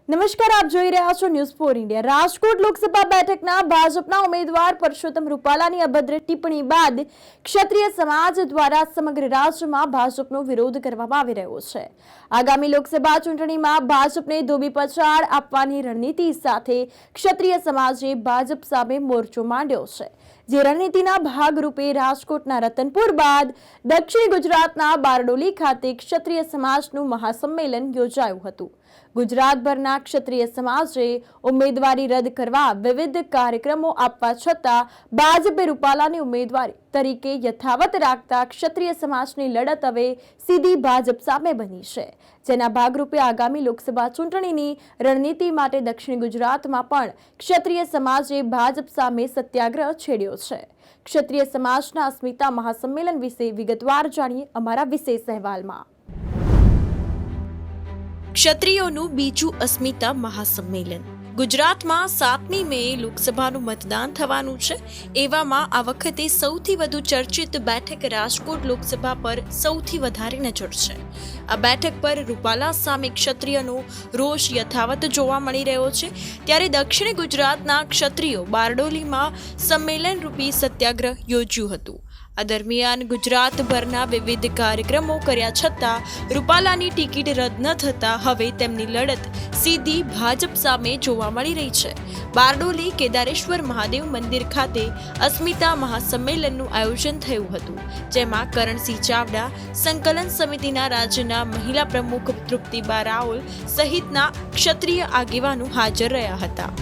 નમસ્કાર, આપ જોઈ રહ્યા છો news for India. Rajkot Lok Sabha બેઠકના ભાજપના ઉમેદવાર પરસોત્તમ રૂપાલાની અભદ્ર ટિપ્પણી બાદ ક્ષત્રિય સમાજ દ્વારા સમગ્ર રાજ્યમાં ભાજપનો વિરોધ કરવામાં આવી રહ્યો છે। આગામી લોકસભા ચૂંટણીમાં ભાજપને ધોબી પછાડ આપવાની રણનીતિ સાથે ક્ષત્રિય સમાજે ભાજપ સામે મોરચો માંડ્યો છે। જે રણનીતિના ભાગરૂપે રાજકોટના રતનપુર બાદ દક્ષિણ ગુજરાતના બારડોલી ખાતે ક્ષત્રિય સમાજનું મહાસંમેલન યોજાયું હતું। ગુજરાતભરના ક્ષત્રિય સમાજે ઉમેદવારી રદ કરવા વિવિધ કાર્યક્રમો આપવા છતાં ભાજપે રૂપાલાની ઉમેદવારી તરીકે યથાવત રાખતા ક્ષત્રિય સમાજની લડત હવે સીધી ભાજપ સામે બની છે। જેના ભાગરૂપે આગામી લોકસભા ચૂંટણીની રણનીતિ માટે દક્ષિણ ગુજરાતમાં પણ ક્ષત્રિય સમાજે ભાજપ સામે સત્યાગ્રહ છેડ્યો છે। ક્ષત્રિય સમાજના અસ્મિતા મહાસંમેલન વિશે વિગતવાર જાણીએ અમારા વિશેષ અહેવાલમાં। ક્ષત્રિયોનું બીજું અસ્મિતા મહાસંમેલન। ગુજરાતમાં 7મી મે લોકસભાનું મતદાન થવાનું છે। એવામાં આ વખતે સૌથી વધુ ચર્ચિત બેઠક રાજકોટ લોકસભા પર સૌથી વધારે નજર છે। આ બેઠક પર રૂપાલા સામે ક્ષત્રિયનો રોષ યથાવત જોવા મળી રહ્યો છે। ત્યારે દક્ષિણ ગુજરાતના ક્ષત્રિયો બારડોલીમાં સંમેલન રૂપી સત્યાગ્રહ યોજ્યું હતું। આ દરમિયાન ગુજરાતભરના વિવિધ કાર્યક્રમો કર્યા છતાં રૂપાલાની ટિકિટ રદ ન થતાં હવે તેમની લડત સીધી ભાજપ સામે જોવા મળી રહી છે। બારડોલી કેદારેશ્વર મહાદેવ મંદિર ખાતે અસ્મિતા મહાસંમેલનનું આયોજન થયું હતું, જેમાં કરણસિંહ ચાવડા, સંકલન સમિતિના રાજ્યના મહિલા પ્રમુખ તૃપ્તિબા રાઓલ સહિતના ક્ષત્રિય આગેવાનો હાજર રહ્યા હતા।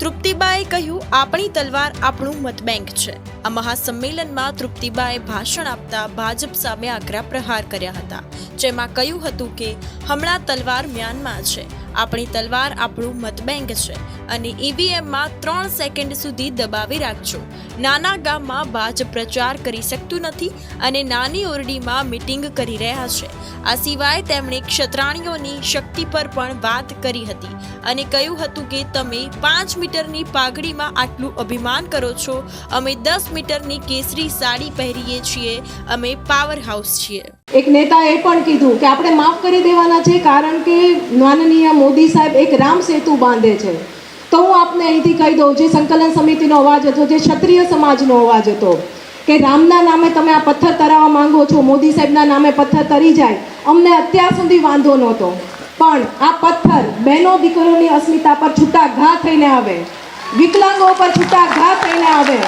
તૃપ્તિબાએ કહ્યું, આપણી તલવાર આપણું મત બેંક છે। આ મહાસંમેલનમાં તૃપ્તિબાએ ભાષણ આપતા ભાજપ સામે આકરા પ્રહાર કર્યા હતા, જેમાં કહ્યું હતું કે હમણાં તલવાર મ્યાનમાર છે, આપણી તલવાર આપણું મત બેંક છે અને ઈવીએમમાં 3 સેકન્ડ સુધી દબાવી રાખજો। નાના ગામમાં ભાજપ પ્રચાર કરી શકતું નથી અને નાની ઓરડીમાં મીટિંગ કરી રહ્યા છે। આ સિવાય તેમણે ક્ષત્રાણીઓની શક્તિ પર પણ વાત કરી હતી અને કહ્યું હતું કે તમે 5 મીટરની પાઘડીમાં આટલું અભિમાન કરો છો, અમે 10 મીટરની કેસરી સાડી પહેરીએ છીએ, અમે પાવર હાઉસ છીએ। એક નેતાએ પણ કીધું કે આપણે માફ કરી દેવાના છે, કારણ કે માનનીય મોદી સાહેબ એક રામ સેતુ બાંધે છે। તો હું આપને અહીંથી કહી દઉં, જે સંકલન સમિતિનો અવાજ હતો, જે ક્ષત્રિય સમાજનો અવાજ હતો, કે રામના નામે તમે આ પથ્થર તરાવવા માંગો છો, મોદી સાહેબના નામે પથ્થર તરી જાય, અમને અત્યાર સુધી વાંધો નહોતો, પણ આ પથ્થર બહેનો દીકરીઓની અસ્મિતા પર છૂટા ઘા થઈને આવે, વિકલાંગો પર છૂટા ઘા થઈને આવે,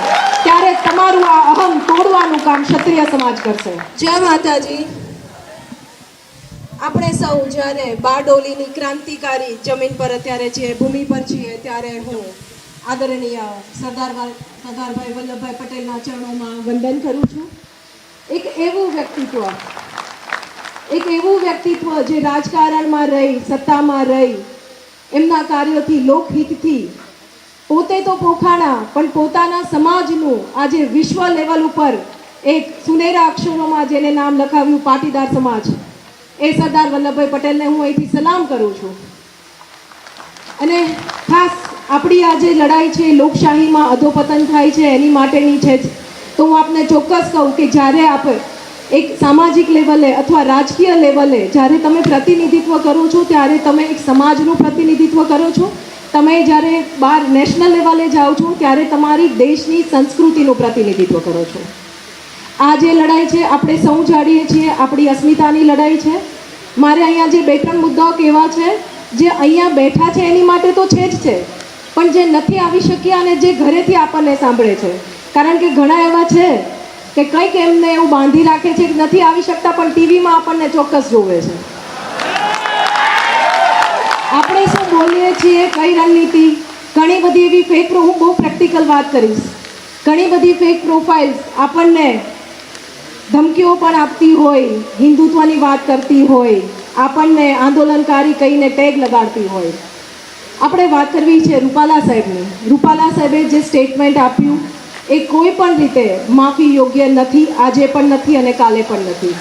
ત્યારે તમારું આ અહમ તોડવાનું કામ ક્ષત્રિય સમાજ કરશે। જય માતાજી। આપણે સૌ જ્યારે બારડોલીની ક્રાંતિકારી જમીન પર અત્યારે છીએ, ભૂમિ પર છીએ, ત્યારે હું આદરણીય સરદારભાઈ વલ્લભભાઈ પટેલના ચરણોમાં વંદન કરું છું। એક એવું વ્યક્તિત્વ જે રાજકારણમાં રહી, સત્તામાં રહી, એમના કાર્યોથી, લોકહિતથી પોતે તો પોખાણા પણ પોતાના સમાજનું આજે વિશ્વ લેવલ ઉપર એક સુનેરા અક્ષરોમાં જેને નામ લખાવ્યું, પાટીદાર સમાજ, એ સરદાર વલ્લભભાઈ પટેલને હું અહીંથી સલામ કરું છું। અને ખાસ આપણી આ જે લડાઈ છે, લોકશાહીમાં અધોપતન થાય છે એની માટેની છે, તો હું આપને ચોક્કસ કહું કે જ્યારે આપણે એક સામાજિક લેવલે અથવા રાજકીય લેવલે જ્યારે તમે પ્રતિનિધિત્વ કરો છો, ત્યારે તમે એક સમાજનું પ્રતિનિધિત્વ કરો છો। તમે જ્યારે બહાર નેશનલ લેવલે જાઓ છો, ત્યારે તમારી દેશની સંસ્કૃતિનું પ્રતિનિધિત્વ કરો છો। આ જે લડાઈ છે આપણે સૌ જાણીએ છીએ, આપણી અસ્મિતાની લડાઈ છે। મારે અહીંયા જે 2-3 મુદ્દાઓ કહેવા છે, જે અહીંયા બેઠા છે એની માટે તો છે જ છે, પણ જે નથી આવી શક્યા અને જે ઘરેથી આપણને સાંભળે છે, કારણ કે ઘણા એવા છે કે કંઈક એમને એવું બાંધી રાખે છે કે નથી આવી શકતા, પણ ટીવીમાં આપણને ચોક્કસ જોવે છે। આપણે શું બોલીએ છીએ, કઈ રણનીતિ, ઘણી બધી એવી ફેક, હું બહુ પ્રેક્ટિકલ વાત કરીશ, ઘણી બધી ફેક પ્રોફાઇલ્સ આપણને ધમકીઓ પણ આપતી હોય, હિન્દુત્વની વાત કરતી હોય, આપણને આંદોલનકારી કહીને ટેગ લગાડતી હોય। આપણે વાત કરવી છે રૂપાલા સાહેબની। રૂપાલા સાહેબે જે સ્ટેટમેન્ટ આપ્યું એ કોઈ પણ રીતે માફી યોગ્ય નથી, આજે પણ નથી અને કાલે પણ નથી।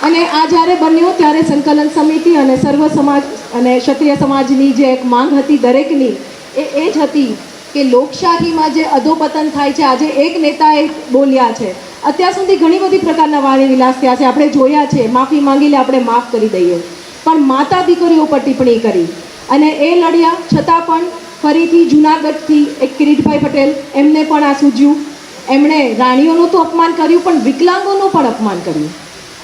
અને આ જ્યારે બન્યું ત્યારે સંકલન સમિતિ અને સર્વ સમાજ અને ક્ષત્રિય સમાજની જે એક માંગ હતી દરેકની, એ જ હતી કે લોકશાહીમાં જે અધોપતન થાય છે, આજે એક નેતાએ બોલ્યા છે, અત્યાર સુધી ઘણી બધી પ્રકારના વાણી વિલાસ થયા છે, આપણે જોયા છે, માફી માંગી લે, આપણે માફ કરી દઈએ, પણ માતા દીકરીઓ પર ટિપ્પણી કરી અને એ લડ્યા છતાં પણ ફરીથી જૂનાગઢથી એક કિરીટભાઈ પટેલ એમને પણ આ સૂઝ્યું. એમણે રાણીઓનું તો અપમાન કર્યું પણ વિકલાંગોનું પણ અપમાન કર્યું.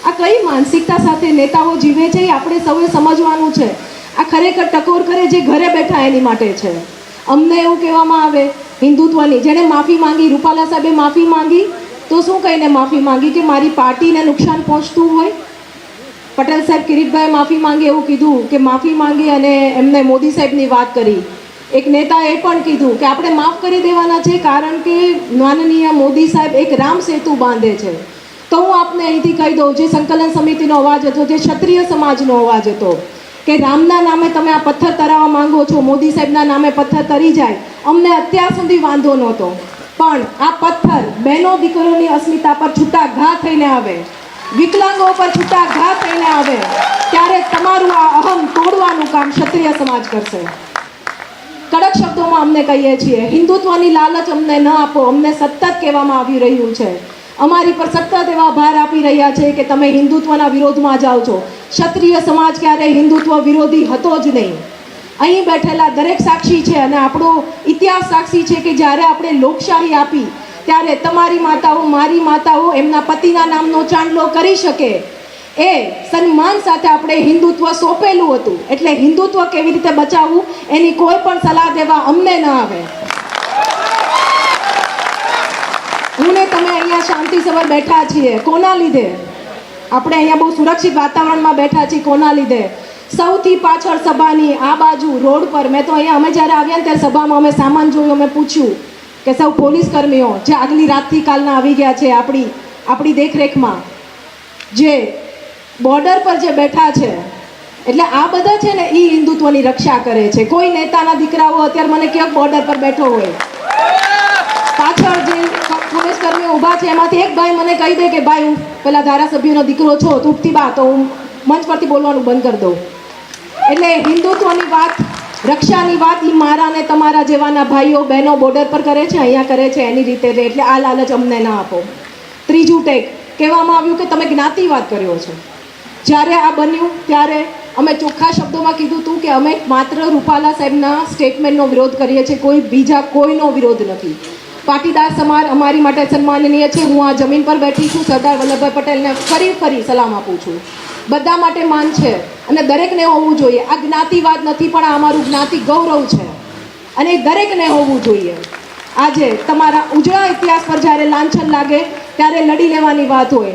આ કઈ માનસિકતા સાથે નેતાઓ જીવે છે એ આપણે સૌએ સમજવાનું છે. આ ખરેખર ટકોર કરે જે ઘરે બેઠા એની માટે છે. અમને એવું કહેવામાં આવે હિન્દુત્વની, જેણે માફી માંગી, રૂપાલા સાહેબે માફી માંગી તો શું કહીને માફી માંગી કે મારી પાર્ટીને નુકસાન પહોંચતું હોય. પટેલ સાહેબ કિરીટભાઈ માફી માંગી એવું કીધું કે માફી માંગી અને એમને મોદી સાહેબની વાત કરી. એક નેતાએ પણ કીધું કે આપણે માફ કરી દેવાના છે કારણ કે માનનીય મોદી સાહેબ એક રામ સેતુ બાંધે છે. તો હું આપને અહીંથી કહી દઉં, જે સંકલન સમિતિનો અવાજ હતો, જે ક્ષત્રિય સમાજનો અવાજ હતો, કે રામના નામે તમે આ પથ્થર તરાવવા માંગો છો, મોદી સાહેબના નામે પથ્થર તરી જાય, અમને અત્યાર સુધી વાંધો નહોતો, પણ આ પથ્થર બહેનો દીકરીઓની અસ્મિતા પર છૂટા ઘા થઈને આવે, વિકલાંગો પર છૂટા ઘા થઈને આવે, ત્યારે તમારું આ અહમ તોડવાનું કામ ક્ષત્રિય સમાજ કરશે. કડક શબ્દોમાં અમને કહીએ છીએ, હિન્દુત્વની લાલચ અમને ન આપો. અમને સતત કહેવામાં આવી રહ્યું છે, અમારી પર સતત એવા ભાર આપી રહ્યા છે કે તમે હિન્દુત્વના વિરોધમાં જાઓ છો. ક્ષત્રિય સમાજ ક્યારેય હિન્દુત્વ વિરોધી હતો જ નહીં. અહીં બેઠેલા દરેક સાક્ષી છે અને આપણો ઇતિહાસ સાક્ષી છે કે જ્યારે આપણે લોકશાહી આપી ત્યારે તમારી માતાઓ, મારી માતાઓ એમના પતિના નામનો ચાંદલો કરી શકે એ સન્માન સાથે આપણે હિન્દુત્વ સોંપેલું હતું. એટલે હિન્દુત્વ કેવી રીતે બચાવવું એની કોઈ પણ સલાહ દેવા અમને ન આવે. હું ને તમે અહીંયા શાંતિસભર બેઠા છીએ, કોના લીધે? આપણે અહીંયા બહુ સુરક્ષિત વાતાવરણમાં બેઠા છીએ, કોના લીધે? સૌથી પાછળ સભાની આ બાજુ રોડ પર, મેં તો અહીંયા અમે જ્યારે આવ્યા ને ત્યારે સભામાં અમે સામાન જોયું, અમે પૂછ્યું કે સૌ પોલીસ કર્મીઓ જે આગલી રાતથી કાલના આવી ગયા છે આપણી દેખરેખમાં, જે બોર્ડર પર જે બેઠા છે, એટલે આ બધા છે ને એ હિન્દુત્વની રક્ષા કરે છે. કોઈ નેતાના દીકરાઓ અત્યારે મને ક્યાંક બોર્ડર પર બેઠો હોય, પાછળ જે પોલીસ કર્મીઓ ઊભા છે એમાંથી એક ભાઈ મને કહી દે કે ભાઈ હું પેલા ધારાસભ્યનો દીકરો છો તૃપ્તિ બા, તો હું મંચ પરથી બોલવાનું બંધ કરી દઉં. એટલે હિન્દુત્વની વાત, રક્ષાની વાત એ મારા ને તમારા જેવાના ભાઈઓ બહેનો બોર્ડર પર કરે છે, અહીંયા કરે છે એની રીતે. એટલે આ લાલચ અમને ના આપો. ત્રીજું ટેક કહેવામાં આવ્યું કે તમે જ્ઞાતિવાદ કર્યો છે. જ્યારે આ બન્યું ત્યારે અમે ચોખ્ખા શબ્દોમાં કીધું હતું કે અમે માત્ર રૂપાલા સાહેબના સ્ટેટમેન્ટનો વિરોધ કરીએ છીએ, કોઈ બીજા કોઈનો વિરોધ નથી. પાટીદાર સમાજ અમારી માટે સન્માનનીય છે. હું આ જમીન પર બેઠી છું, સરદાર વલ્લભભાઈ પટેલને ફરી સલામ આપું છું. બધા માટે માન છે અને દરેકને હોવું જોઈએ. આ જ્ઞાતિવાદ નથી, પણ આ અમારું જ્ઞાતિ ગૌરવ છે અને એ દરેકને હોવું જોઈએ. આજે તમારા ઉજળા ઇતિહાસ પર જ્યારે લાંછન લાગે ત્યારે લડી લેવાની વાત હોય.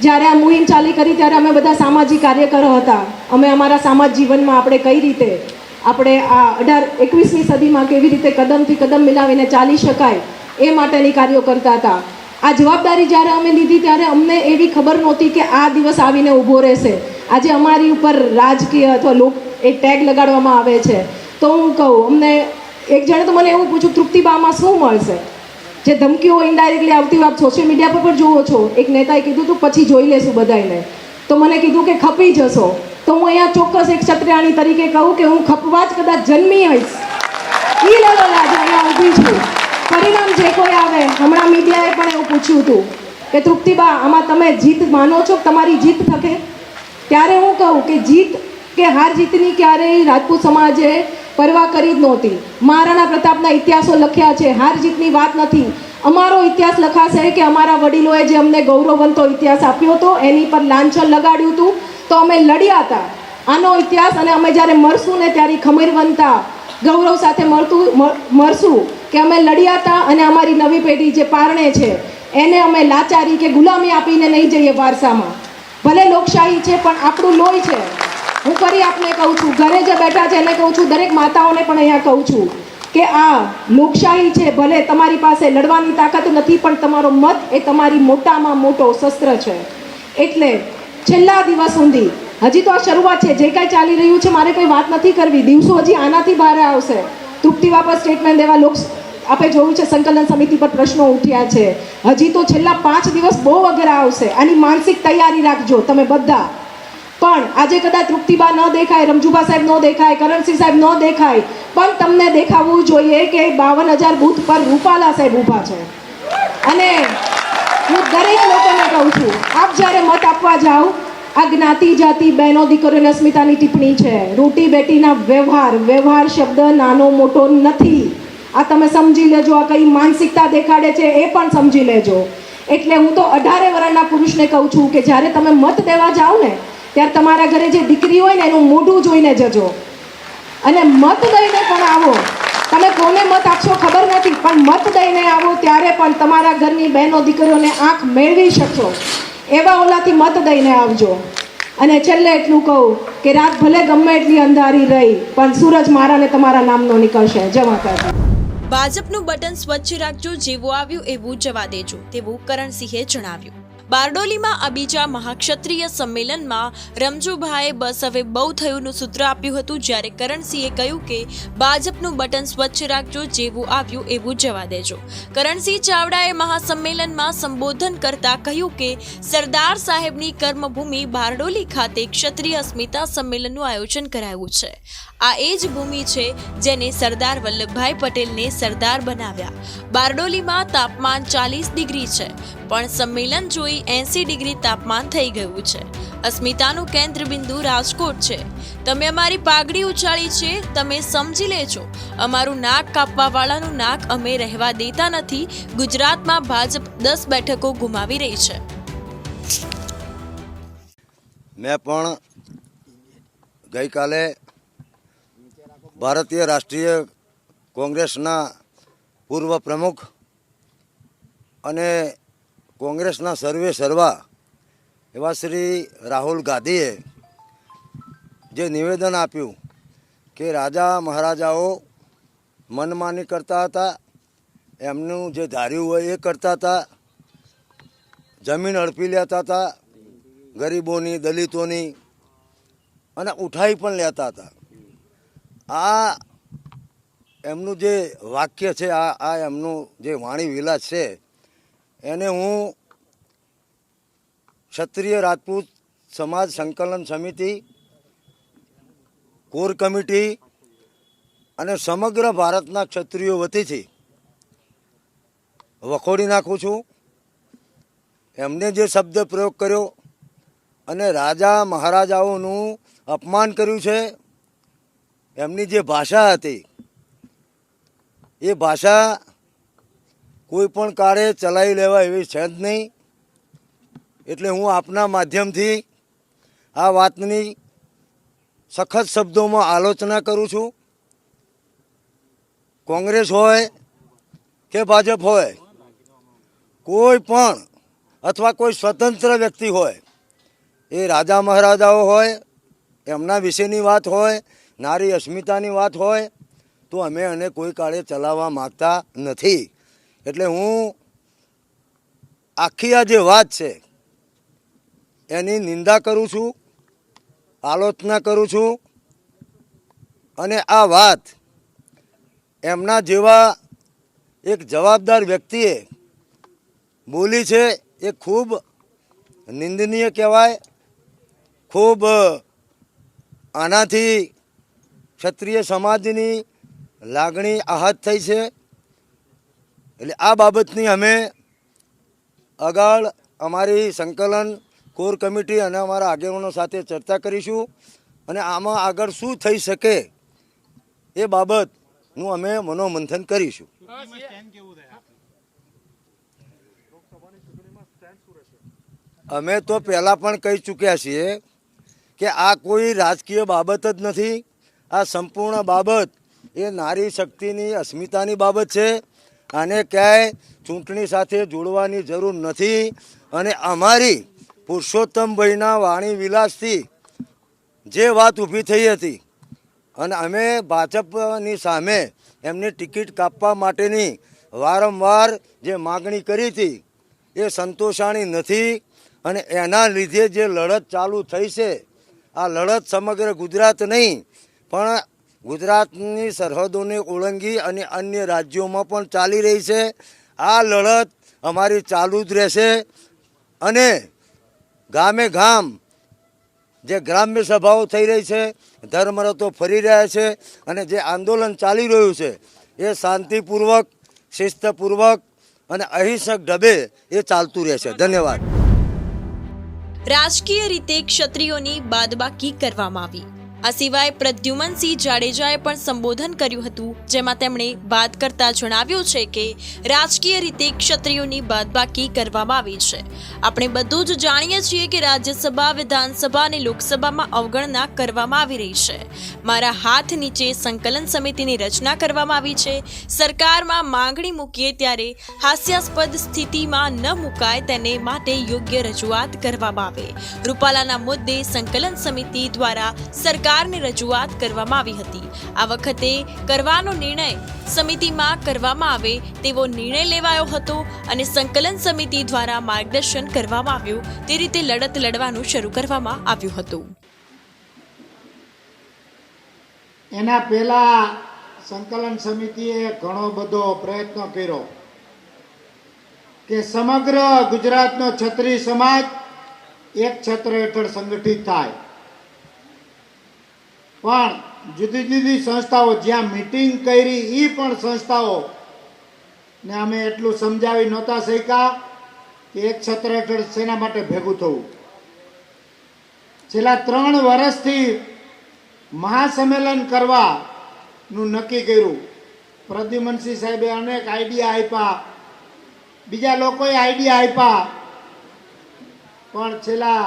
જ્યારે આ મુહિમ ચાલી કરી ત્યારે અમે બધા સામાજિક કાર્યકરો હતા. અમે અમારા સમાજ જીવનમાં આપણે કઈ રીતે આપણે આ 21મી સદીમાં કેવી રીતે કદમથી કદમ મિલાવીને ચાલી શકાય એ માટેની કાર્યો કરતા હતા. આ જવાબદારી જ્યારે અમે લીધી ત્યારે અમને એવી ખબર નહોતી કે આ દિવસ આવીને ઊભો રહેશે. આજે અમારી ઉપર રાજકીય અથવા એક ટેગ લગાડવામાં આવે છે. તો હું કહું, અમને એક જણે તો મને એવું પૂછ્યું તૃપ્તિબામાં શું મળશે? જે ધમકીઓ ઇનડાયરેક્ટલી આવતી વાત સોશિયલ મીડિયા પર પણ જુઓ છો. એક નેતાએ કીધું તું પછી જોઈ લેશું બધાને, તો મને કીધું કે ખપી જશો. તો હું અહીંયા ચોક્કસ એક ક્ષત્રિયાણી તરીકે કહું કે હું ખપવા જ કદાચ જન્મી હઈશ. એ લેવલ આજે અહીંયા ઊભી છું. પરિણામ જે કોઈ આવે, હમણાં મીડિયાએ પણ એવું પૂછ્યું હતું કે તૃપ્તિબા આમાં તમે જીત માનો છો, તમારી જીત થકે? ત્યારે હું કહું કે જીત કે હાર જીતની ક્યારેય રાજપૂત સમાજે પરવા કરી જ નહોતી. મહારાણા પ્રતાપના ઇતિહાસો લખ્યા છે, હાર જીતની વાત નથી. અમારો ઇતિહાસ લખાશે કે અમારા વડીલોએ જે અમને ગૌરવવંતો ઇતિહાસ આપ્યો હતો એની પર લાંછન લગાડ્યું હતું, તો અમે લડ્યા હતા. આનો ઇતિહાસ, અને અમે જ્યારે મરશું ને ત્યારે ખમીરવંતા ગૌરવ સાથે મરશું કે અમે લડ્યા હતા અને અમારી નવી પેઢી જે પારણે છે એને અમે લાચારી કે ગુલામી આપીને નહીં જઈએ વારસામાં. ભલે લોકશાહી છે પણ આપણું લોહી છે. હું ફરી આપને કહું છું, ઘરે જે બેઠા છે એને કહું છું, દરેક માતાઓને પણ અહીંયા કહું છું કે આ લોકશાહી છે. ભલે તમારી પાસે લડવાની તાકાત નથી, પણ તમારો મત એ તમારી મોટામાં મોટો શસ્ત્ર છે. એટલે છેલ્લા દિવસ સુધી, હજી તો આ શરૂઆત છે, જે કાંઈ ચાલી રહ્યું છે મારે કંઈ વાત નથી કરવી. દિવસો હજી આનાથી બહાર આવશે. તૃપ્તિબા પર સ્ટેટમેન્ટ દેવા આપણે જોયું છે, સંકલન સમિતિ પર પ્રશ્નો ઉઠ્યા છે. હજી તો છેલ્લા 5 દિવસ બહુ અઘરા આવશે. આની માનસિક તૈયારી રાખજો તમે બધા. પણ આજે કદાચ તૃપ્તિબા ન દેખાય, રમજુભા સાહેબ ન દેખાય, કરણસિંહ સાહેબ ન દેખાય, પણ તમને દેખાવું જોઈએ કે 52,000 બૂથ પર રૂપાલા સાહેબ ઊભા છે. અને હું દરેક લોકોને કહું છું, આપ જ્યારે મત આપવા જાઓ આ જ્ઞાતિ જાતિ બહેનો દીકરીઓને અસ્મિતાની ટિપ્પણી છે. રોટી બેટીના વ્યવહાર શબ્દ નાનો મોટો નથી. આ તમે સમજી લેજો. આ કઈ માનસિકતા દેખાડે છે એ પણ સમજી લેજો. એટલે હું તો 18 વર્ષના પુરુષને કહું છું કે જ્યારે તમે મત દેવા જાઓ ને ત્યારે તમારા ઘરે જે દીકરી હોય ને એનું મોઢું જોઈને જજો અને મત દઈને પણ આવો. તમે કોને મત આપશો ખબર નથી, પણ મત દઈને આવો ત્યારે પણ તમારા ઘરની બહેનો દીકરીઓને આંખ મેળવી શકશો એવા ઓલાથી મત દઈને આવજો. અને છેલ્લે એટલું કહું કે રાત ભલે ગમે એટલી અંધારી રહી પણ સૂરજ મારા ને તમારા નામનો નીકળશે. જય માતાજી. ભાજપનું બટન સ્વચ્છ રાખજો, જેવું આવ્યું એવું જવા દેજો તેવું કરણસિંહે જણાવ્યું. બારડોલીમાં આ બીજા મહાક્ષત્રિય સંમેલનમાં રમજુભાઈએ બસ હવે બહુ થયુંનું સૂત્ર આપ્યું હતું, જ્યારે કરણસિંહે કહ્યું કે ભાજપનું બટન સ્વચ્છ રાખજો, જેવું આવ્યું એવું જવા દેજો. કરણસિંહ ચાવડાએ મહાસંમેલનમાં સંબોધન કરતા કહ્યું કે સરદાર સાહેબની કર્મભૂમિ બારડોલી ખાતે ક્ષત્રિય અસ્મિતા સંમેલનનું આયોજન કરાયું છે. આ એ જ ભૂમિ છે જેને સરદાર વલ્લભભાઈ પટેલને સરદાર બનાવ્યા. બારડોલીમાં તાપમાન 40 ડિગ્રી છે, પણ સંમેલન જોઈ 80 ડિગ્રી તાપમાન થઈ ગયું છે. અસ્મિતાનું કેન્દ્ર બિંદુ રાજકોટ છે. તમે અમારી પાઘડી ઉછાળી છે, તમે સમજી લેજો. અમારું નાક કાપવાવાળાનું નાક અમે રહેવા દેતા નથી. ગુજરાતમાં ભાજપ 10 બેઠકો ગુમાવી રહી છે. મેં પણ ગઈકાલે ભારતીય રાષ્ટ્રીય કોંગ્રેસના પૂર્વ પ્રમુખ અને કોંગ્રેસના સર્વે સર્વા એવા શ્રી રાહુલ ગાંધીએ જે નિવેદન આપ્યું કે રાજા મહારાજાઓ મનમાની કરતા હતા, એમનું જે ધાર્યું હોય એ કરતા હતા, જમીન હડપી લેતા હતા ગરીબોની, દલિતોની, અને ઉઠાઈ પણ લેતા હતા. આ એમનું જે વાક્ય છે, આ એમનું જે વાણી વિલાસ છે, એને હું ક્ષત્રિય રાજપૂત સમાજ સંકલન સમિતિ, કોર કમિટી અને સમગ્ર ભારતના ક્ષત્રિયો વતીથી વખોડી નાખું છું. એમને જે શબ્દ પ્રયોગ કર્યો અને રાજા મહારાજાઓનું અપમાન કર્યું છે, એમની જે ભાષા હતી એ ભાષા કોઈ પણ કાળે ચલાવી લેવા એવી છે જ નહીં. એટલે હું આપના માધ્યમથી આ વાતની સખત શબ્દોમાં આલોચના કરું છું. કોંગ્રેસ હોય કે ભાજપ હોય, કોઈ પણ અથવા કોઈ સ્વતંત્ર વ્યક્તિ હોય, એ રાજા મહારાજાઓ હોય, એમના વિશેની વાત હોય, નારી અસ્મિતાની વાત હોય, તો અમે એને કોઈ કાળે ચલાવવા માગતા નથી. એટલે હું આખી આ જે વાત છે એની નિંદા કરું છું, આલોચના કરું છું. અને આ વાત એમના જેવા એક જવાબદાર વ્યક્તિએ બોલી છે એ ખૂબ નિંદનીય કહેવાય. ખૂબ આનાથી ક્ષત્રિય સમાજની લાગણી આહત થઈ છે. એટલે આ બાબતની અમે આગળ અમારી સંકલન કોર કમિટી અને અમારા આગેવાનો સાથે ચર્ચા કરીશું અને આમાં આગળ શું થઈ શકે એ બાબતનું અમે મનોમંથન કરીશું. અમે તો પહેલાં પણ કહી ચૂક્યા છીએ કે આ કોઈ રાજકીય બાબત જ નથી. આ સંપૂર્ણ બાબત એ નારી શક્તિની અસ્મિતાની બાબત છે. આને ક્યાંય ચૂંટણી સાથે જોડવાની જરૂર નથી. અને અમારી પુરુષોત્તમભાઈના વાણી વિલાસથી જે વાત ઊભી થઈ હતી અને અમે ભાજપની સામે એમને ટિકિટ કાપવા માટેની વારંવાર જે માગણી કરી હતી એ સંતોષાણી નથી. અને એના લીધે જે લડત ચાલુ થઈ છે, આ લડત સમગ્ર ગુજરાત નહીં પણ ગુજરાતની સરહદોને ઓળંગી અને અન્ય રાજ્યોમાં પણ ચાલી રહી છે. આ લડત અમારી ચાલુ જ રહેશે. અને ગામે ગામ જે ગ્રામ્ય સભાઓ થઈ રહી છે, ધર્મરથો ફરી રહ્યા છે અને જે આંદોલન ચાલી રહ્યું છે એ શાંતિપૂર્વક, શિસ્તપૂર્વક અને અહિંસક ઢબે એ ચાલતું રહેશે. ધન્યવાદ. રાજકીય રીતે ક્ષત્રિયોની બાદબાકી કરવામાં આવી। આ સિવાય પ્રદ્યુમનસિંહ જાડેજાએ પણ સંબોધન કર્યું હતું, જેમાં તેમણે વાત કરતા જણાવ્યું છે કે રાજકીય રીતે ક્ષત્રિયોની બાદબાકી કરવામાં આવી છે। આપણે બધું જ જાણીએ છીએ કે રાજ્યસભા, વિધાનસભા અને લોકસભામાં અવગણના કરવામાં આવી રહી છે। મારા હાથ નીચે સંકલન સમિતિની રચના કરવામાં આવી છે। સરકારમાં માંગણી મૂકીએ ત્યારે હાસ્યાસ્પદ સ્થિતિમાં ન મુકાય તેને માટે યોગ્ય રજૂઆત કરવામાં આવે। રૂપાલાના મુદ્દે સંકલન સમિતિ દ્વારા સરકારને રજૂઆત કરવામાં આવી હતી। આ વખતે કરવાનો નિર્ણય સમિતિમાં કરવામાં આવે તેવો નિર્ણય લેવાયો હતો અને સંકલન સમિતિ દ્વારા માર્ગદર્શન કરવામાં આવ્યું તે રીતે લડત લડવાનું શરૂ કરવામાં આવ્યું હતું। એના પહેલા સંકલન સમિતિએ ઘણો બધો પ્રયત્ન કર્યો કે સમગ્ર ગુજરાતનો ક્ષત્રિય સમાજ એક છત્ર હેઠળ સંગઠિત થાય, પણ જુદી જુદી સંસ્થાઓ જ્યાં મીટિંગ કરી એ પણ સંસ્થાઓ ને અમે એટલું સમજાવી નહોતા શક્યા કે એક છત્ર હેઠળ શેના માટે ભેગું થવું। છેલ્લા 3 વર્ષથી મહાસંમેલન કરવાનું નક્કી કર્યું। પ્રદ્યુમનસિંહ સાહેબે અનેક આઈડિયા આપ્યા, બીજા લોકોએ આઈડિયા આપ્યા, પણ છેલ્લા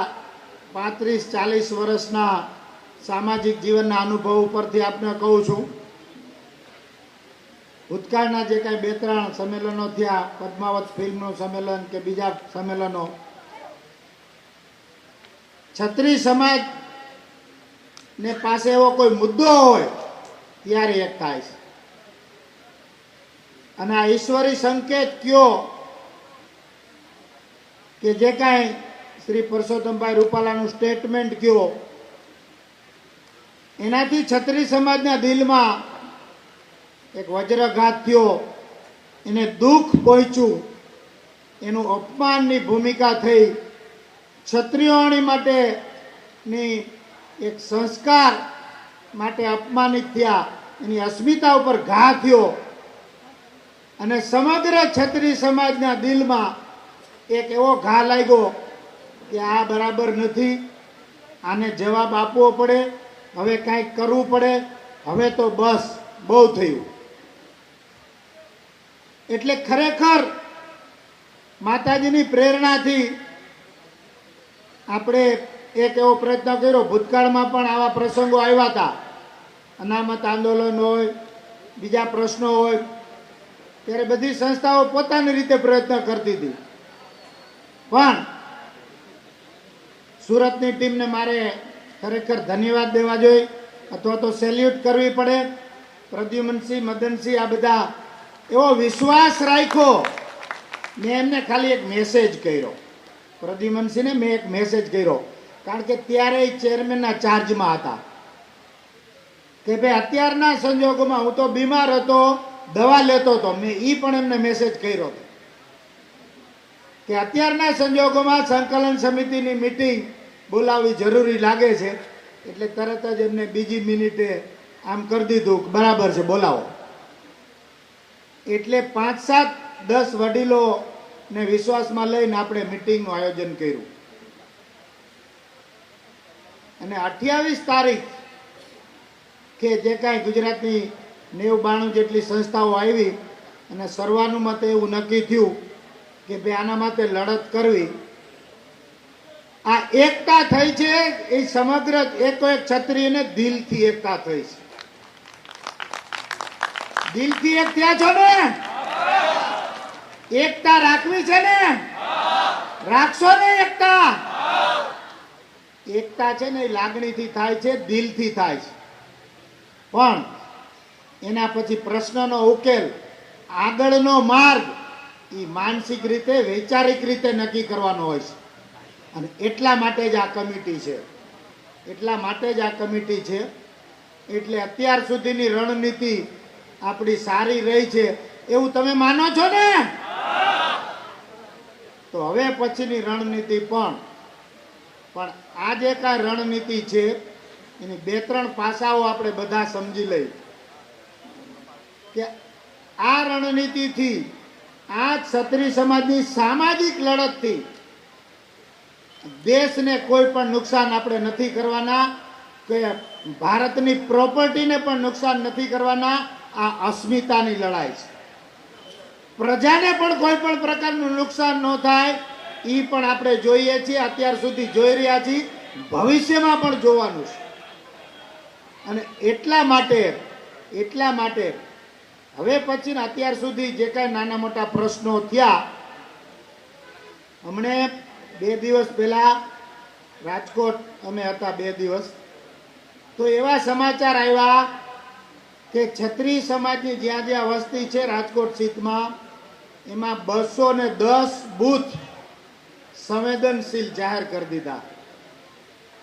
35-40 વર્ષના સામાજિક જીવનના અનુભવ ઉપરથી આપને કહું છું, ભૂતકાળના જે કાંઈ 2-3 સંમેલનો થયા, પદ્માવત ફિલ્મનું સંમેલન કે બીજા સંમેલનો, ક્ષત્રિય સમાજ ને પાસે એવો કોઈ મુદ્દો હોય ત્યારે એક થાય છે। અને આ ઈશ્વરી સંકેત કયો કે જે કાંઈ શ્રી પરસોત્તમભાઈ રૂપાલાનું સ્ટેટમેન્ટ કયો, એનાથી ક્ષત્રિય સમાજના દિલમાં એક વજ્રઘાત થયો, એને દુઃખ પહોંચ્યું, એનું અપમાનની ભૂમિકા થઈ, ક્ષત્રિયોની માટેની એક સંસ્કાર માટે અપમાનિત થયા, એની અસ્મિતા ઉપર ઘા થયો અને સમગ્ર ક્ષત્રિય સમાજના દિલમાં એક એવો ઘા લાગ્યો કે આ બરાબર નથી, આને જવાબ આપવો પડે, હવે કાંઈક કરવું પડે, હવે તો બસ બહુ થયું। એટલે ખરેખર માતાજીની પ્રેરણાથી આપણે એક એવો પ્રયત્ન કર્યો। ભૂતકાળમાં પણ આવા પ્રસંગો આવ્યા હતા, અનામત આંદોલન હોય, બીજા પ્રશ્નો હોય, ત્યારે બધી સંસ્થાઓ પોતાની રીતે પ્રયત્ન કરતી હતી, પણ સુરતની ટીમને મારે ખરેખર ધન્યવાદ દેવા જોઈએ અથવા તો સેલ્યુટ કરવી પડે। પ્રદ્યુમનસિંહ, મદનસિંહ આ બધા એવો વિશ્વાસ રાખ્યો। મેં એમને ખાલી એક મેસેજ કર્યો, પ્રદ્યુમનસિંહને મેં એક મેસેજ કર્યો, કારણ કે ત્યારે એ ચેરમેનના ચાર્જમાં હતા કે ભાઈ અત્યારના સંજોગોમાં હું તો બીમાર હતો, દવા લેતો હતો, મેં એ પણ એમને મેસેજ કર્યો કે અત્યારના સંજોગોમાં સંકલન સમિતિની મીટિંગ બોલાવવી જરૂરી લાગે છે। એટલે તરત જ એમને બીજી મિનિટે આમ કરી દીધું કે બરાબર છે બોલાવો। એટલે 5-7-10 વડીલોને વિશ્વાસમાં લઈને આપણે મીટિંગનું આયોજન કર્યું અને 28 તારીખ કે જે કાંઈ ગુજરાતની 90-92 જેટલી સંસ્થાઓ આવી અને સર્વાનુમતે એવું નક્કી થયું કે ભાઈ આના માટે લડત કરવી। આ એકતા થઈ છે એ સમગ્ર એક ક્ષત્રિયને દિલથી એકતા થઈ છે। દિલથી એક થયા છો ને? એકતા રાખવી છે ને? રાખશો ને એકતા? એકતા છે ને એ લાગણીથી થાય છે, દિલથી થાય છે, પણ એના પછી પ્રશ્નનો ઉકેલ, આગળનો માર્ગ એ માનસિક રીતે, વૈચારિક રીતે નક્કી કરવાનો હોય છે। અને એટલા માટે જ આ કમિટી છે, એટલા માટે જ આ કમિટી છે। એટલે અત્યાર સુધીની રણનીતિ આપણી સારી રહી છે એવું તમે માનો છો ને? તો હવે પછીની રણનીતિ પણ આ જે કાંઈ રણનીતિ છે એની 2-3 પાસાઓ આપણે બધા સમજી લઈ કે આ રણનીતિથી, આ ક્ષત્રિય સમાજની સામાજિક લડતથી દેશને કોઈ પણ નુકસાન આપણે નથી કરવાના, કે ભારતની પ્રોપર્ટીને પણ નુકસાન નથી કરવાના. આ અસ્મિતાની લડાઈ છે. પ્રજાને પણ કોઈ પણ પ્રકારનું નુકસાન ન થાય એ પણ આપણે જોઈએ છીએ, અત્યાર સુધી જોઈ રહ્યા છીએ, ભવિષ્યમાં પણ જોવાનું છે. અને એટલા માટે હવે પછી અત્યાર સુધી જે કાંઈ નાના મોટા પ્રશ્નો થયા, હમણે 2 દિવસ પહેલા રાજકોટ અમે હતા 2 દિવસ, તો એવા સમાચાર આવ્યા કે ક્ષત્રિય સમાજની જ્યાં જ્યાં વસ્તી છે રાજકોટ સિટીમાં, એમાં 210 બૂથ સંવેદનશીલ જાહેર કરી દીધા.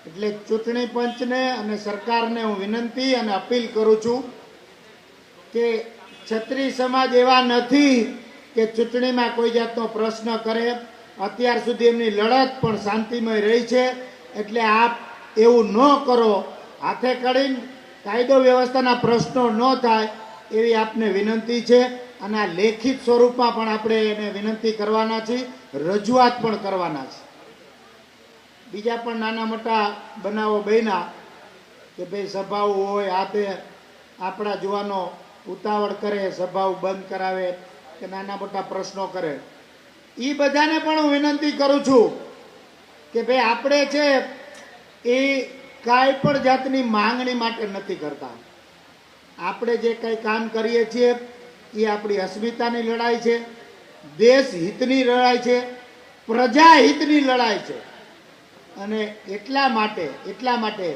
એટલે ચૂંટણી પંચને અને સરકારને હું વિનંતી અને અપીલ કરું છું કે ક્ષત્રિય સમાજ એવા નથી કે ચૂંટણીમાં કોઈ જાતનો પ્રશ્ન કરે. અત્યાર સુધી એમની લડત પણ શાંતિમય રહી છે. એટલે આપ એવું ન કરો, હાથે કરીને કાયદો વ્યવસ્થાના પ્રશ્નો ન થાય એવી આપને વિનંતી છે. અને આ લેખિત સ્વરૂપમાં પણ આપણે એને વિનંતી કરવાના છીએ, રજૂઆત પણ કરવાના છે. બીજા પણ નાના મોટા બનાવો બન્યા કે ભાઈ સભાઓ હોય, આ તે આપણા જુવાનો ઉતાવળ કરે, સભાઓ બંધ કરાવે કે નાના મોટા પ્રશ્નો કરે. એ બધાને પણ હું વિનંતી કરું છું કે ભાઈ આપણે છે એ કાંઈ પણ જાતની માંગણી માટે નથી કરતા. આપણે જે કંઈ કામ કરીએ છીએ એ આપણી અસ્મિતાની લડાઈ છે, દેશ હિતની લડાઈ છે, પ્રજા હિતની લડાઈ છે. અને એટલા માટે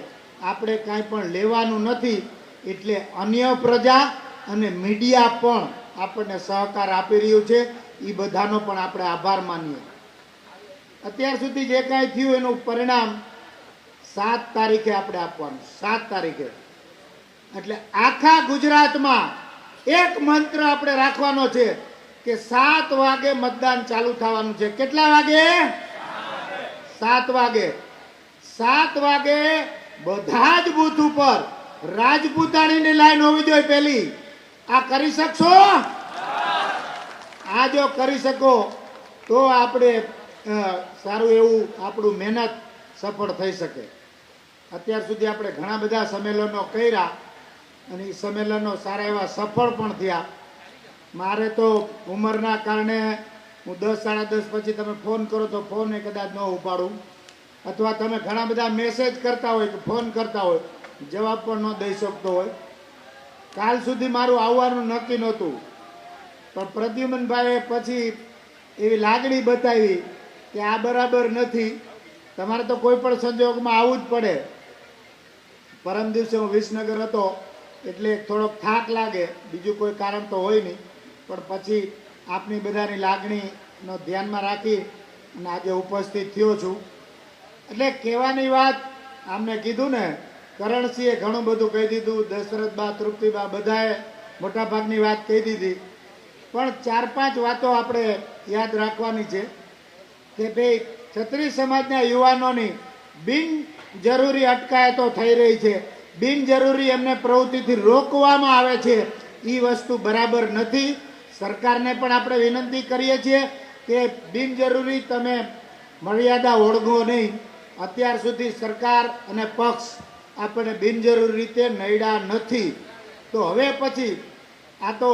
આપણે કાંઈ પણ લેવાનું નથી. એટલે અન્ય પ્રજા અને મીડિયા પણ આપણને સહકાર આપી રહ્યું છે, એ બધાનો પણ આપણે આભાર માનીએ. અત્યાર સુધી જે કાંઈ થયું એનું પરિણામ 7 તારીખે આપણે આપવાનું. 7 તારીખે એટલે આખા ગુજરાતમાં એક મંત્ર આપણે રાખવાનો છે કે 7 વાગે મતદાન ચાલુ થવાનું છે. કેટલા વાગે? 7 વાગે. 7 વાગે બધા જ બૂથ ઉપર રાજપૂતાણીની લાઈન હોવી જોઈએ પેલી. આ કરી શકશો? આ જો કરી શકો તો આપણે સારું એવું આપણું મહેનત સફળ થઈ શકે. અત્યાર સુધી આપણે ઘણા બધા સંમેલનો કર્યા અને એ સંમેલનો સારા એવા સફળ પણ થયા. મારે તો ઉંમરના કારણે હું 10 સાડા 10 પછી તમે ફોન કરો તો ફોન એ કદાચ ન ઉપાડું, અથવા તમે ઘણા બધા મેસેજ કરતા હોય કે ફોન કરતા હોય, જવાબ પણ ન દઈ શકતો હોય. કાલ સુધી મારું આવવાનું નક્કી નહોતું, પણ પ્રદ્યુમનભાઈએ પછી એવી લાગણી બતાવી કે આ બરાબર નથી, તમારે તો કોઈ પણ સંજોગમાં આવવું જ પડે. પરમ દિવસે હું વિસનગર હતો એટલે થોડોક થાક લાગે, બીજું કોઈ કારણ તો હોય નહીં. પણ પછી આપની બધાની લાગણીનો ધ્યાનમાં રાખી અને આજે ઉપસ્થિત થયો છું. એટલે કહેવાની વાત આમને કીધું ને, કરણસિંહે ઘણું બધું કહી દીધું, દશરથબા, તૃપ્તિબા બધાએ મોટાભાગની વાત કહી દીધી. પણ 4-5 વાતો આપણે યાદ રાખવાની છે કે ભાઈ ક્ષત્રિય સમાજના યુવાનોની બિનજરૂરી અટકાયતો થઈ રહી છે, બિનજરૂરી એમને પ્રવૃત્તિથી રોકવામાં આવે છે. એ વસ્તુ બરાબર નથી. સરકારને પણ આપણે વિનંતી કરીએ છીએ કે બિનજરૂરી તમે મર્યાદા ઓળંગો નહીં. અત્યાર સુધી સરકાર અને પક્ષ આપણે બિનજરૂરી રીતે નડ્યા નથી. તો હવે પછી આ તો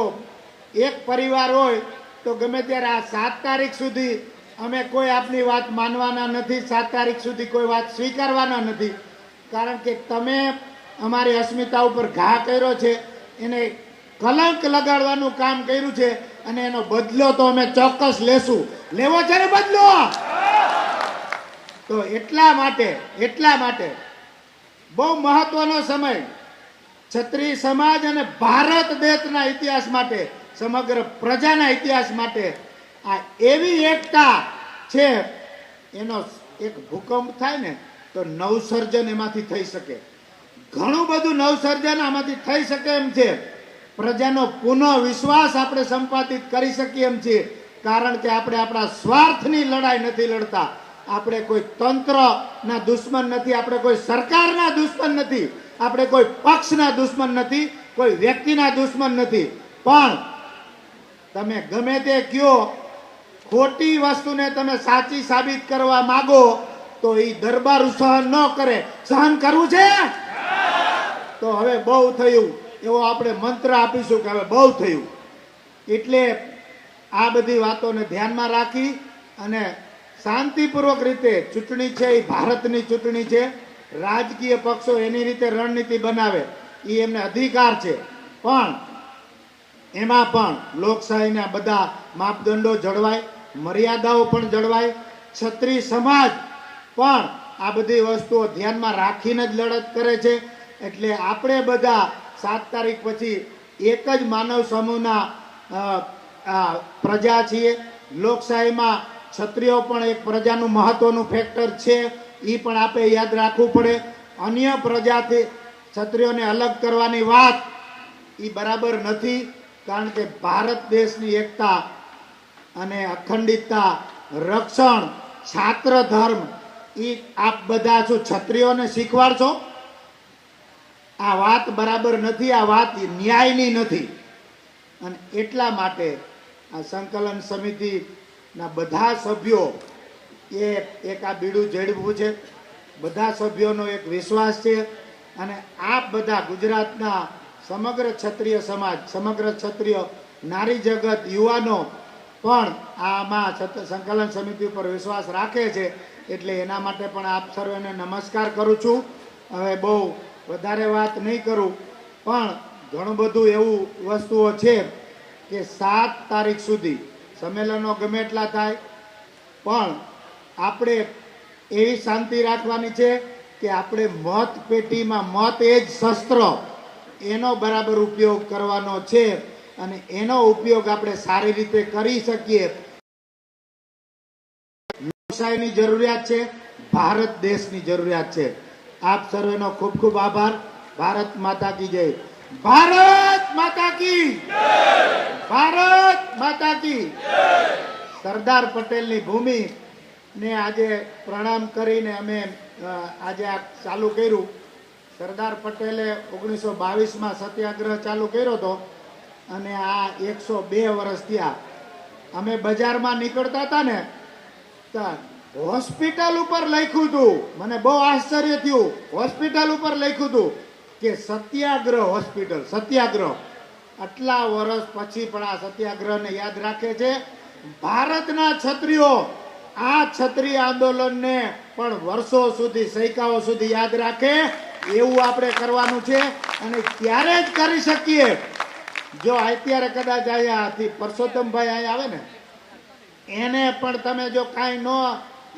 એક પરિવાર હોય તો ગમે ત્યારે આ 7 તારીખ સુધી અમે કોઈ આપની વાત માનવાના નથી, 7 તારીખ સુધી કોઈ વાત સ્વીકારવાના નથી. કારણ કે તમે અમારી અસ્મિતા ઉપર ઘા કર્યો છે, એને કલંક લગાડવાનું કામ કર્યું છે, અને એનો બદલો તો અમે ચોક્કસ લેશું. લેવો છે ને બદલો? તો એટલા માટે બહુ મહત્વનો સમય ક્ષત્રિય સમાજ અને ભારત દેશના ઇતિહાસ માટે, સમગ્ર પ્રજાના ઇતિહાસ માટે આ એવી એકતા છે. એનો એક ભૂકંપ થાય ને તો નવસર્જન એમાંથી થઈ શકે, ઘણું બધું નવસર્જન આમાંથી થઈ શકે એમ છે. પ્રજાનો પુનઃ વિશ્વાસ આપણે સંપાદિત કરી શકીએ એમ છે. કારણ કે આપણે આપણા સ્વાર્થની લડાઈ નથી લડતા. આપણે કોઈ તંત્રના દુશ્મન નથી, આપણે કોઈ સરકારના દુશ્મન નથી, આપણે કોઈ પક્ષના દુશ્મન નથી, કોઈ વ્યક્તિના દુશ્મન નથી. પણ તમે ગમે તે કયો, ખોટી વસ્તુને તમે સાચી સાબિત કરવા માંગો તો એ દરબાર સહન ન કરે. સહન કરવું છે તો હવે બહુ થયું એવો આપણે મંત્ર આપીશું કે હવે બહુ થયું. એટલે આ બધી વાતોને ધ્યાનમાં રાખી અને શાંતિપૂર્વક રીતે ચૂંટણી છે એ ભારતની ચૂંટણી છે. રાજકીય પક્ષો એની રીતે રણનીતિ બનાવે એ એમને અધિકાર છે, પણ એમાં પણ લોકશાહીના બધા માપદંડો જળવાય, મર્યાદાઓ પણ જળવાય. ક્ષત્રિય સમાજ પણ આ બધી વસ્તુઓ ધ્યાનમાં રાખીને જ લડત કરે છે. એટલે આપણે બધા 7 તારીખ પછી એક જ માનવ સમૂહના પ્રજા છીએ. લોકશાહીમાં ક્ષત્રિયો પણ એક પ્રજાનું મહત્વનું ફેક્ટર છે, એ પણ આપણે યાદ રાખવું પડે. અન્ય પ્રજાથી ક્ષત્રિયોને અલગ કરવાની વાત એ બરાબર નથી, કારણ કે ભારત દેશની એકતા અને અખંડિતતા રક્ષણ છાત્ર ધર્મ એ આપ બધા શું ક્ષત્રિયોને શીખવાડશો? આ વાત બરાબર નથી, આ વાત ન્યાયની નથી. અને એટલા માટે આ સંકલન સમિતિના બધા સભ્યો એ એક આ બીડું ઝડપવું છે. બધા સભ્યોનો એક વિશ્વાસ છે અને આપ બધા ગુજરાતના સમગ્ર ક્ષત્રિય સમાજ, સમગ્ર ક્ષત્રિય નારી જગત, યુવાનો પણ આમાં સંકલન સમિતિ ઉપર વિશ્વાસ રાખે છે. એટલે એના માટે પણ આપ સર્વેને નમસ્કાર કરું છું. હવે બહુ વધારે વાત નહીં કરું, પણ ઘણું બધું એવું વસ્તુઓ છે કે 7 તારીખ સુધી સંમેલનો ગમે એટલા થાય, પણ આપણે એવી શાંતિ રાખવાની છે કે આપણે મત પેટીમાં મત એ જ શસ્ત્ર, એનો બરાબર ઉપયોગ કરવાનો છે અને એનો ઉપયોગ આપણે સારી રીતે કરી શકીએ. લોકશાહીની જરૂરિયાત છે, ભારત દેશની જરૂરિયાત છે. આપ સર્વેનો ખૂબ ખૂબ આભાર. ભારત માતા કી જય. ભારત માતા કી જય. ભારત માતા કી જય. સરદાર પટેલની ભૂમિ ને આજે પ્રણામ કરીને અમે આજે આ ચાલુ કર્યું. સરદાર પટેલે 1922માં સત્યાગ્રહ ચાલુ કર્યો હતો અને આ 102 વર્ષ થયા. અમે બજારમાં નીકળતા હતા ને તો હોસ્પિટલ ઉપર લખ્યું હતું, મને બહુ આશ્ચર્ય થયું. હોસ્પિટલ ઉપર લખ્યું હતું કે સત્યાગ્રહ હોસ્પિટલ, સત્યાગ્રહ. આટલા વર્ષ પછી પણ આ સત્યાગ્રહને યાદ રાખે છે. ભારતના ક્ષત્રિયો આ ક્ષત્રિય આંદોલનને પણ વર્ષો સુધી, સૈકાઓ સુધી યાદ રાખે એવું આપણે કરવાનું છે. અને ત્યારે જ કરી શકીએ જો અત્યારે કદાચ અહીંયાથી પરસોત્તમભાઈ અહીં આવે ને, એને પણ તમે જો કાંઈ ન,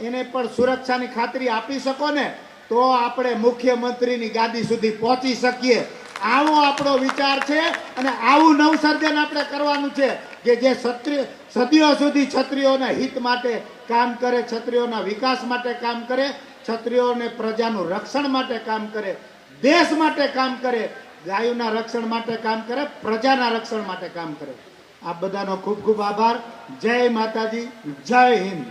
એને પણ સુરક્ષાની ખાતરી આપી શકો ને, તો આપણે મુખ્યમંત્રીની ગાદી સુધી પહોંચી શકીએ. આવો આપણો વિચાર છે અને આવું નવસર્જન આપણે કરવાનું છે કે જે સદીઓ સુધી ક્ષત્રિયોના હિત માટે કામ કરે, ક્ષત્રિયોના વિકાસ માટે કામ કરે, ક્ષત્રિયોને પ્રજાનું રક્ષણ માટે કામ કરે, દેશ માટે કામ કરે, ગાયોના રક્ષણ માટે કામ કરે, પ્રજાના રક્ષણ માટે કામ કરે. આ બધાનો ખૂબ ખૂબ આભાર. જય માતાજી, જય હિન્દ.